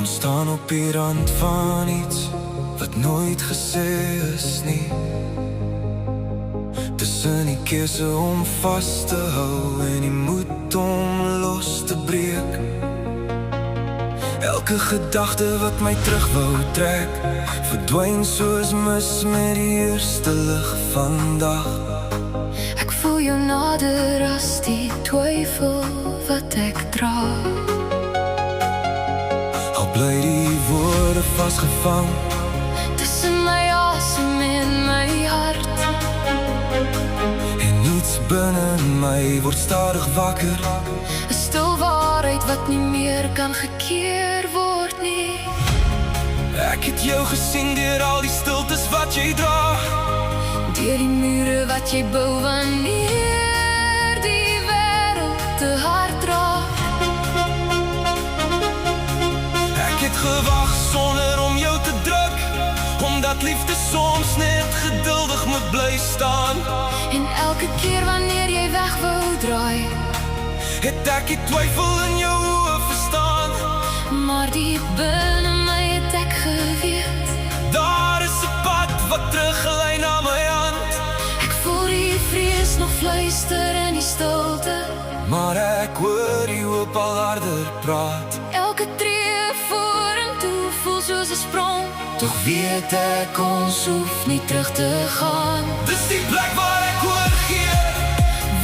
Ons staan op die rand van iets wat nooit gesê is nie. Tussen die keuse om vast te hou en die moed om los te breek. Elke gedagte wat my terug wou trek, verdwyn soos mis met die eerste lig van dag. Ek voel jou nader as die twyfel wat ek dra. Al bly die woorde vasgevang Tussen my asem en my hart. en iets binne my word stadig wakker. 'n Stil waarheid wat nie meer kan gekeer word nie. Ek het jou gesien deur al die stiltes wat jy dra. Deur die mure wat jy bou wanneer die wêreld te hard raak. Ek het gewag sonder om jou te druk, omdat liefde soms net geduldig moet bly staan. En elke keer wanneer jy weg wou draai, Het ek die twyfel in jou oë verstaan. maar diep binne my het ek geweet. Daar is 'n pad wat teruglei na my hand. Ek voel die vrees nog fluister in die stilte. Maar ek hoor die hoop al harder praat. Elke tree vorentoe voel soos 'n sprong. Tog weet ek ons hoef nie terug te gaan. Dis die plek waar ek oorgee,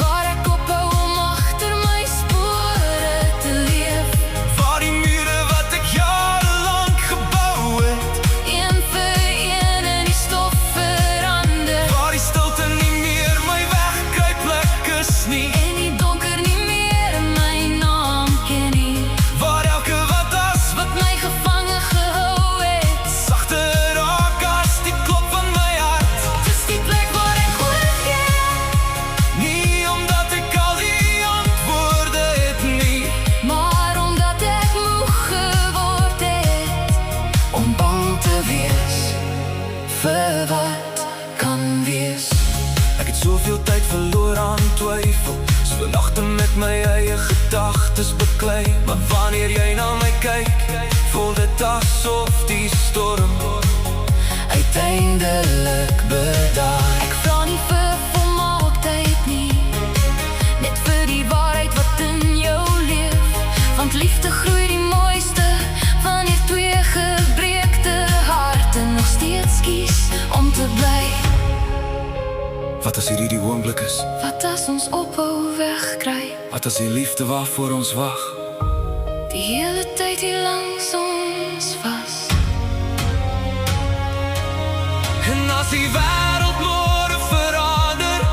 Waar ek ophou om agter my spore te leef. waar die mure wat ek jarelang gebou het, Een vir een in die stof verander. waar die stilte nie meer my wegkruipplek is nie, En die donker nie meer my naam ken nie. waar elke wat as Wat my gevange gehou het. sagter raak as die klop van my hart. Dis die plek waar ek oorgee. Nie omdat ek al die antwoorde het nie, Maar omdat ek moeg geword het om bang te wees vir wat kan wees. ek het soveel tyd verloor aan twyfel, so nagte met my eie gedagtes beklei. Maar wanneer jy na my kyk, voel dit asof die storm Uiteindelik bedaar. Ek vra nie vir volmaaktheid nie, net vir die waarheid wat in jou leef. Want liefde groei die mooiste wanneer twee gebreekte harte nog steeds kies om te bly. Wat as hierdie die oomblik is? Wat as ons ophou wegkry? Wat as die liefde waarvoor ons wag Die hele tyd hier langs ons was. en as die wêreld môre verander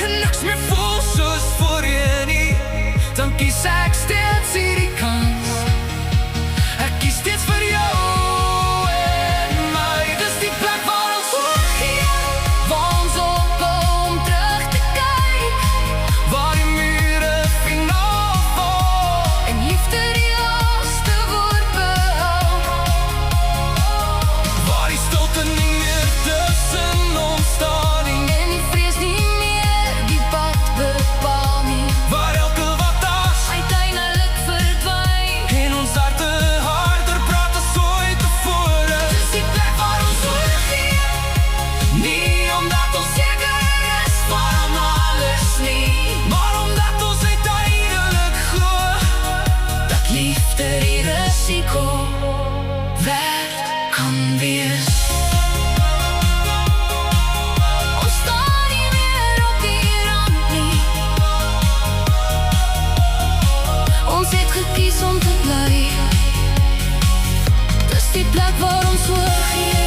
en niks meer voel soos voorheen nie, dan kies ek steeds hierdie kans. Ek kies steeds vir jou en my. Dis die plek waar ons Oorgee, waar ons ophou om terug te kyk. waar die mure finaal val. En liefde die laaste woord behou. Waar die stilte nie meer tussen ons staan nie, En die vrees nie meer die pad bepaal nie. waar elke wat as Uiteindelik verdwyn. en ons harte harder praat as ooit tevore. Dis die plek waar ons oorgee. Nie omdat ons Seker is van alles nie. maar omdat ons uiteindelik glo Dat liefde die risiko werd kan wees. Ons staan nie meer op die rand nie. Ons het gekies om te bly. Dis die plek waar ons oorgee.